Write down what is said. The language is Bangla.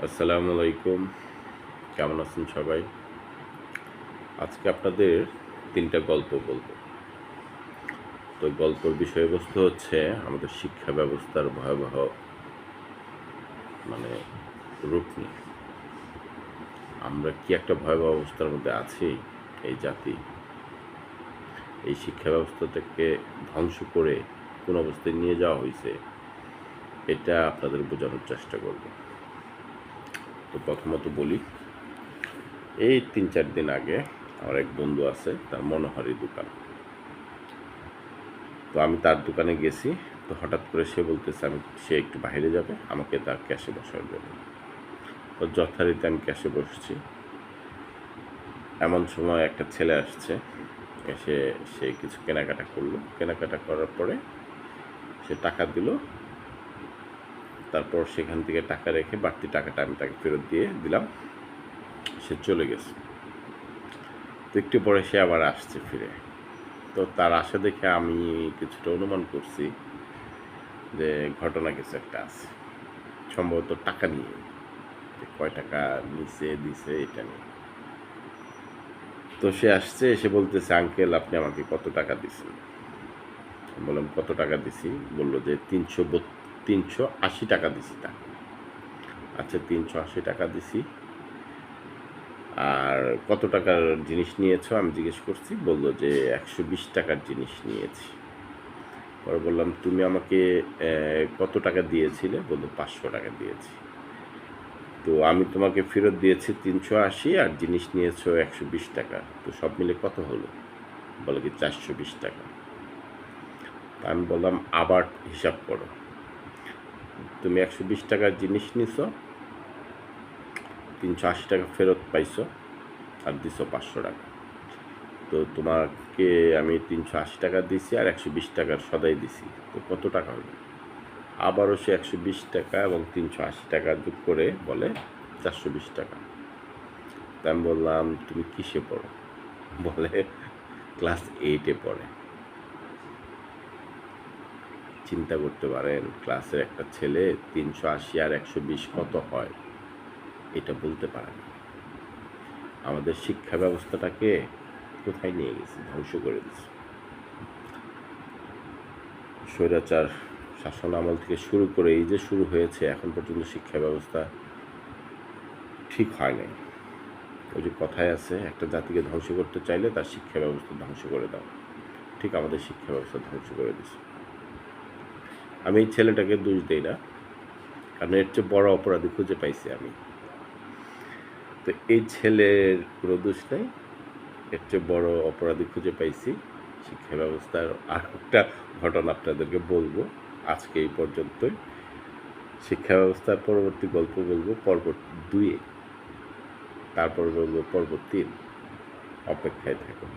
আসসালামু আলাইকুম। কেমন আছেন সবাই? আজকে আপনাদের ৩টা গল্প বলব। তো গল্পের বিষয়বস্তু হচ্ছে আমাদের শিক্ষা ব্যবস্থার ভয়াবহ মানে রূপ নিয়ে। আমরা কি একটা ভয়াবহ অবস্থার মধ্যে আছি এই জাতি। এই শিক্ষা ব্যবস্থাটাকে ধ্বংস করে কোন অবস্থায় নিয়ে যাওয়া হইছে, এটা আপনাদের বোঝানোর চেষ্টা করব। তো প্রথমত বলি, এই ৩-৪ দিন আগে আমার এক বন্ধু আছে, তার মনোহারি দোকান। তো আমি তার দোকানে গেছি। তো হঠাৎ করে সে বলতেছে সে একটু বাইরে যাবে, আমাকে তার ক্যাশে বসার জন্য। তো যথারীতি আমি ক্যাশে বসছি। এমন সময় একটা ছেলে আসছে, এসে সে কিছু কেনাকাটা করলো। কেনাকাটা করার পরে সে টাকা দিল। তারপর সেখান থেকে টাকা রেখে বাড়তি টাকাটা আমি তাকে ফেরত দিয়ে দিলাম। সে চলে গেছে। তো একটু পরে সে আবার আসছে ফিরে। তো তার আসা দেখে আমি কিছুটা অনুমান করছি যে ঘটনা কিছু একটা আছে, সম্ভবত টাকা নিয়ে। যে কয় টাকা নিচে দিছে এটা নিয়ে। তো সে আসছে, এসে বলতেছে, আঙ্কেল আপনি আমাকে কত টাকা দিছেন? বললাম কত টাকা দিছি? বললো যে ৩৮০ টাকা দিছি তাকে। আচ্ছা ৩৮০ টাকা দিছি। আর কত টাকার জিনিস নিয়েছো আমি জিজ্ঞেস করছি। বললো যে ১২০ টাকার জিনিস নিয়েছি। পরে বললাম তুমি আমাকে কত টাকা দিয়েছিলে? বললো ৫০০ টাকা দিয়েছি। তো আমি তোমাকে ফেরত দিয়েছি ৩৮০ আর জিনিস নিয়েছো ১২০ টাকা। তো সব মিলে কত হলো? বলে কি ৪২০ টাকা। তা আমি বললাম আবার হিসাব করো। তুমি ১২০ টাকার জিনিস নিছো, ৩৮০ টাকা ফেরত পাইছো আর দিছো ৫০০ টাকা। তো তোমাকে আমি ৩৮০ টাকা দিছি আর ১২০ টাকার সদাই দিছি। তো কত টাকা হলো? আবারও সে ১২০ টাকা এবং ৩৮০ টাকা যোগ করে বলে ৪২০ টাকা। তা আমি বললাম তুমি কিসে পড়ো? বলে ক্লাস 8 এ পড়ে। চিন্তা করতে পারেন ক্লাসের একটা ছেলে ৩৮০ আর ১২০ কত হয় এটা বলতে পারে না। আমাদের শিক্ষা ব্যবস্থাটাকে কোথায় নিয়ে গেছে? ধ্বংস করে দিচ্ছে। স্বৈরাচার শাসন আমল থেকে শুরু করে এই যে শুরু হয়েছে এখন পর্যন্ত শিক্ষা ব্যবস্থা ঠিক হয় নাই। ওই যে কথায় আছে, একটা জাতিকে ধ্বংস করতে চাইলে তার শিক্ষা ব্যবস্থা ধ্বংস করে দাও। ঠিক আমাদের শিক্ষা ব্যবস্থা ধ্বংস করে দিচ্ছে। আমি এই ছেলেটাকে দোষ দেই না, কারণ এর চেয়ে বড় অপরাধী খুঁজে পাইছি আমি। তো এই ছেলের কোনো দোষ নেই, এর চেয়ে বড় অপরাধী খুঁজে পাইছি। শিক্ষা ব্যবস্থার আর একটা ঘটনা আপনাদেরকে বলবো। আজকে এই পর্যন্তই। শিক্ষা ব্যবস্থার পরবর্তী গল্প বলবো পর্ব 2 এ, তারপর বলবো পর্ব 3। অপেক্ষায় থাকুন।